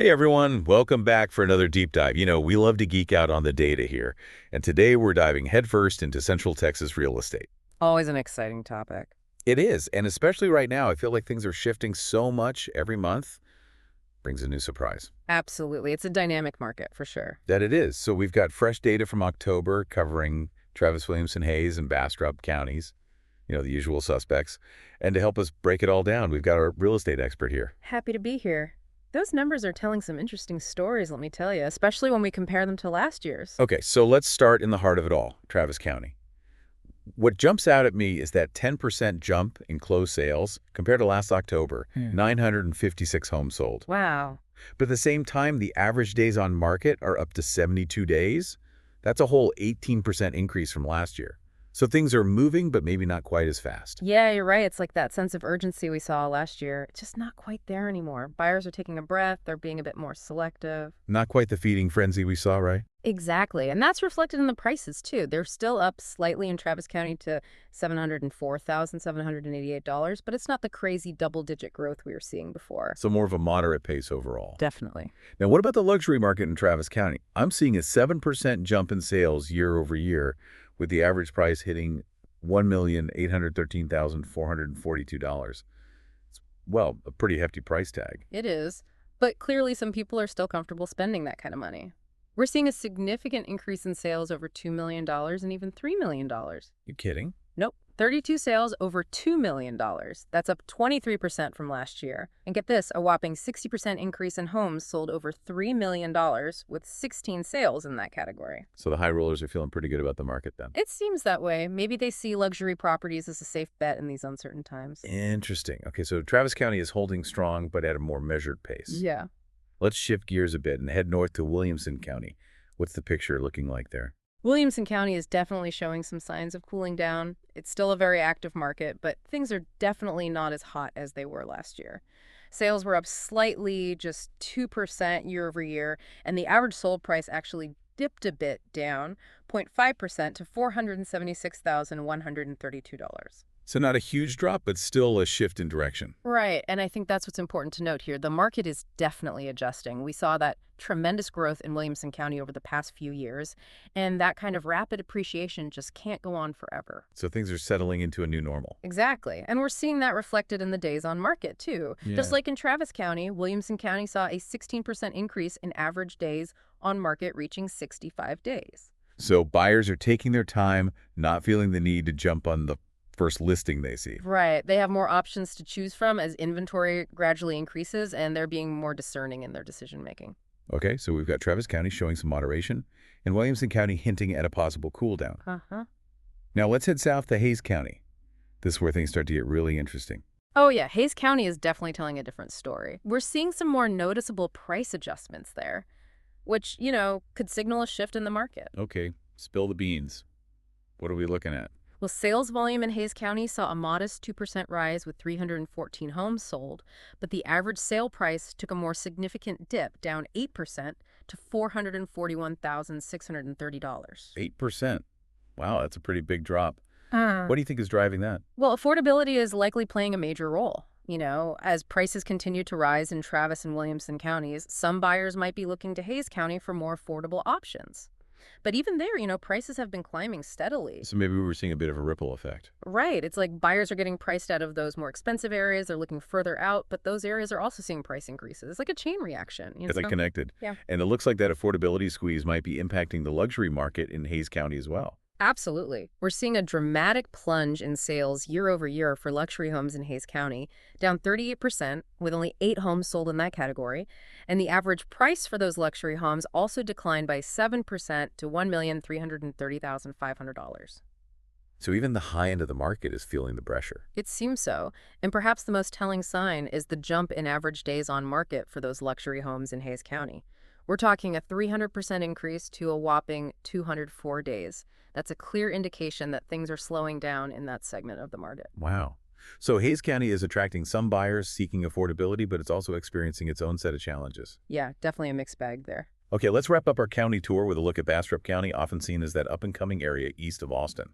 Hey everyone, welcome back for another deep dive. We love to geek out on the data here, and today we're diving headfirst into Central Texas real estate. Always an exciting topic. It is, and especially right now, I feel like things are shifting so much every month, brings a new surprise. Absolutely. It's a dynamic market for sure. That it is. So we've got fresh data from October covering Travis Williamson Hayes and Bastrop counties, the usual suspects. And to help us break it all down, we've got our real estate expert here. Happy to be here. Those numbers are telling some interesting stories, let me tell you, especially when we compare them to last year's. Okay, so let's start in the heart of it all, Travis County. What jumps out at me is that 10% jump in closed sales compared to last October, 956 homes sold. Wow. But at the same time, the average days on market are up to 72 days. That's a whole 18% increase from last year. So things are moving, but maybe not quite as fast. Yeah, you're right. It's like that sense of urgency we saw last year. It's just not quite there anymore. Buyers are taking a breath. They're being a bit more selective. Not quite the feeding frenzy we saw, right? Exactly. And that's reflected in the prices, too. They're still up slightly in Travis County to $704,788, but it's not the crazy double-digit growth we were seeing before. So more of a moderate pace overall. Definitely. Now, what about the luxury market in Travis County? I'm seeing a 7% jump in sales year over year, with the average price hitting $1,813,442. It's, well, a pretty hefty price tag. It is. But clearly some people are still comfortable spending that kind of money. We're seeing a significant increase in sales over $2 million and even $3 million. You kidding? Nope. 32 sales over $2 million. That's up 23% from last year. And get this, a whopping 60% increase in homes sold over $3 million with 16 sales in that category. So the high rollers are feeling pretty good about the market then. It seems that way. Maybe they see luxury properties as a safe bet in these uncertain times. Interesting. Okay, so Travis County is holding strong, but at a more measured pace. Yeah. Let's shift gears a bit and head north to Williamson County. What's the picture looking like there? Williamson County is definitely showing some signs of cooling down. It's still a very active market, but things are definitely not as hot as they were last year. Sales were up slightly, just 2% year over year, and the average sold price actually dipped a bit down, 0.5% to $476,132. So not a huge drop, but still a shift in direction. Right, and I think that's what's important to note here. The market is definitely adjusting. We saw that tremendous growth in Williamson County over the past few years, and that kind of rapid appreciation just can't go on forever. So things are settling into a new normal. Exactly, and we're seeing that reflected in the days on market, too. Just like in Travis County, Williamson County saw a 16% increase in average days on market, reaching 65 days. So buyers are taking their time, not feeling the need to jump on the first listing they see. Right. They have more options to choose from as inventory gradually increases, and they're being more discerning in their decision making. Okay, so we've got Travis County showing some moderation and Williamson County hinting at a possible cool down. Uh-huh. Now let's head south to Hayes County. This is where things start to get really interesting. Oh, yeah. Hayes County is definitely telling a different story. We're seeing some more noticeable price adjustments there, which, could signal a shift in the market. Okay, spill the beans. What are we looking at? Well, sales volume in Hayes County saw a modest 2% rise with 314 homes sold, but the average sale price took a more significant dip, down 8% to $441,630. 8%. Wow, that's a pretty big drop. What do you think is driving that? Well, affordability is likely playing a major role. As prices continue to rise in Travis and Williamson counties, some buyers might be looking to Hayes County for more affordable options. But even there, prices have been climbing steadily. So maybe we were seeing a bit of a ripple effect. Right. It's like buyers are getting priced out of those more expensive areas. They're looking further out, but those areas are also seeing price increases. It's like a chain reaction. It's like connected. Yeah. And it looks like that affordability squeeze might be impacting the luxury market in Hayes County as well. Absolutely. We're seeing a dramatic plunge in sales year over year for luxury homes in Hayes County, down 38%, with only 8 homes sold in that category. And the average price for those luxury homes also declined by 7% to $1,330,500. So even the high end of the market is feeling the pressure. It seems so. And perhaps the most telling sign is the jump in average days on market for those luxury homes in Hayes County. We're talking a 300% increase to a whopping 204 days. That's a clear indication that things are slowing down in that segment of the market. Wow. So Hayes County is attracting some buyers seeking affordability, but it's also experiencing its own set of challenges. Yeah, definitely a mixed bag there. Okay, let's wrap up our county tour with a look at Bastrop County, often seen as that up-and-coming area east of Austin.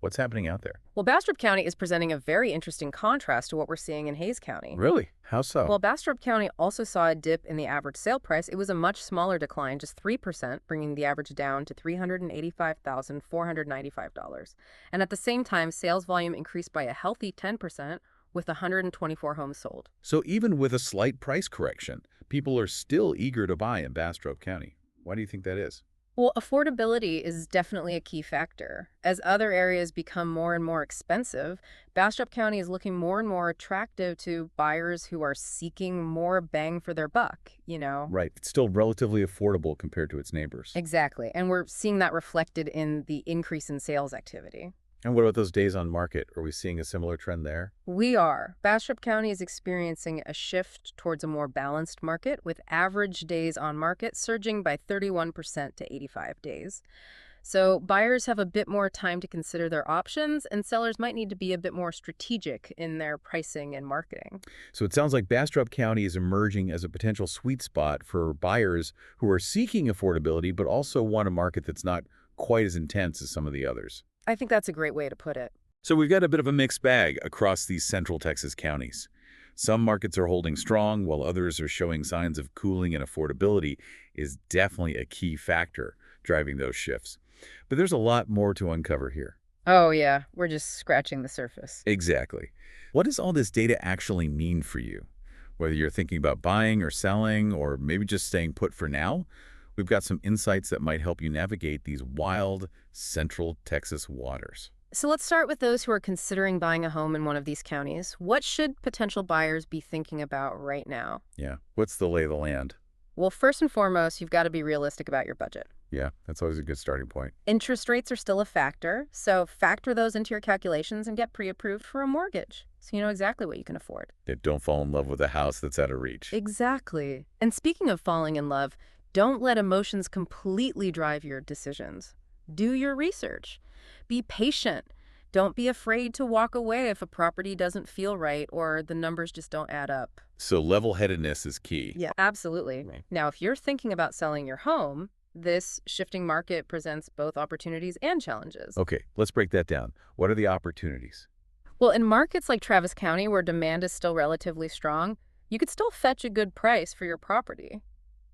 What's happening out there? Well, Bastrop County is presenting a very interesting contrast to what we're seeing in Hays County. Really? How so? While Bastrop County also saw a dip in the average sale price, it was a much smaller decline, just 3%, bringing the average down to $385,495. And at the same time, sales volume increased by a healthy 10%, with 124 homes sold. So even with a slight price correction, people are still eager to buy in Bastrop County. Why do you think that is? Well, affordability is definitely a key factor. As other areas become more and more expensive, Bastrop County is looking more and more attractive to buyers who are seeking more bang for their buck. Right. It's still relatively affordable compared to its neighbors. Exactly. And we're seeing that reflected in the increase in sales activity. And what about those days on market? Are we seeing a similar trend there? We are. Bastrop County is experiencing a shift towards a more balanced market, with average days on market surging by 31% to 85 days. So buyers have a bit more time to consider their options, and sellers might need to be a bit more strategic in their pricing and marketing. So it sounds like Bastrop County is emerging as a potential sweet spot for buyers who are seeking affordability but also want a market that's not quite as intense as some of the others. I think that's a great way to put it. So we've got a bit of a mixed bag across these central Texas counties. Some markets are holding strong, while others are showing signs of cooling, and affordability is definitely a key factor driving those shifts. But there's a lot more to uncover here. Oh, yeah. We're just scratching the surface. Exactly. What does all this data actually mean for you? Whether you're thinking about buying or selling, or maybe just staying put for now, we've got some insights that might help you navigate these wild central Texas waters. So let's start with those who are considering buying a home in one of these counties. What should potential buyers be thinking about right now? Yeah. What's the lay of the land? Well, first and foremost, you've got to be realistic about your budget. Yeah, that's always a good starting point. Interest rates are still a factor, so factor those into your calculations and get pre-approved for a mortgage, so you know exactly what you can afford. Yeah, don't fall in love with a house that's out of reach. Exactly. And speaking of falling in love, don't let emotions completely drive your decisions. Do your research. Be patient. Don't be afraid to walk away if a property doesn't feel right or the numbers just don't add up. So level-headedness is key. Yeah, absolutely. Right. Now, if you're thinking about selling your home, this shifting market presents both opportunities and challenges. Okay, let's break that down. What are the opportunities? Well, in markets like Travis County, where demand is still relatively strong, you could still fetch a good price for your property.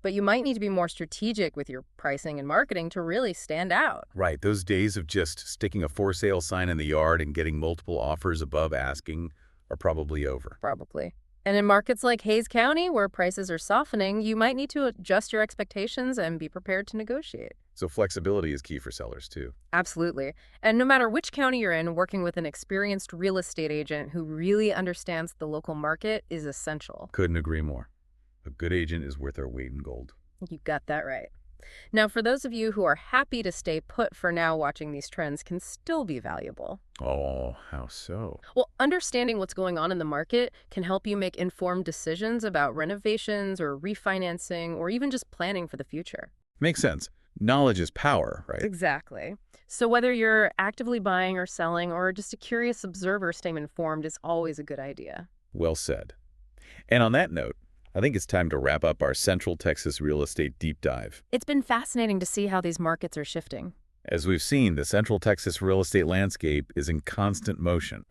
But you might need to be more strategic with your pricing and marketing to really stand out. Right, those days of just sticking a for sale sign in the yard and getting multiple offers above asking are probably over. Probably. And in markets like Hays County, where prices are softening, you might need to adjust your expectations and be prepared to negotiate. So flexibility is key for sellers too. Absolutely. And no matter which county you're in, working with an experienced real estate agent who really understands the local market is essential. Couldn't agree more. A good agent is worth their weight in gold. You got that right. Now, for those of you who are happy to stay put for now, watching these trends can still be valuable. Oh, how so? Well, understanding what's going on in the market can help you make informed decisions about renovations or refinancing or even just planning for the future. Makes sense. Knowledge is power, right? Exactly. So whether you're actively buying or selling or just a curious observer, staying informed is always a good idea. Well said. And on that note, I think it's time to wrap up our Central Texas real estate deep dive. It's been fascinating to see how these markets are shifting. As we've seen, the Central Texas real estate landscape is in constant motion.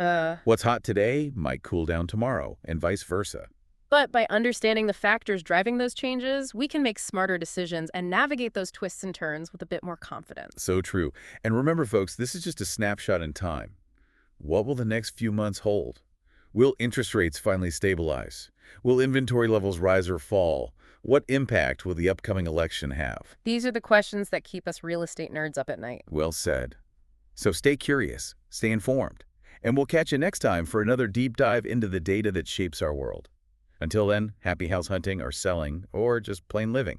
What's hot today might cool down tomorrow, and vice versa. But by understanding the factors driving those changes, we can make smarter decisions and navigate those twists and turns with a bit more confidence. So true. And remember, folks, this is just a snapshot in time. What will the next few months hold? Will interest rates finally stabilize? Will inventory levels rise or fall? What impact will the upcoming election have? These are the questions that keep us real estate nerds up at night. Well said. So stay curious, stay informed, and we'll catch you next time for another deep dive into the data that shapes our world. Until then, happy house hunting or selling, or just plain living.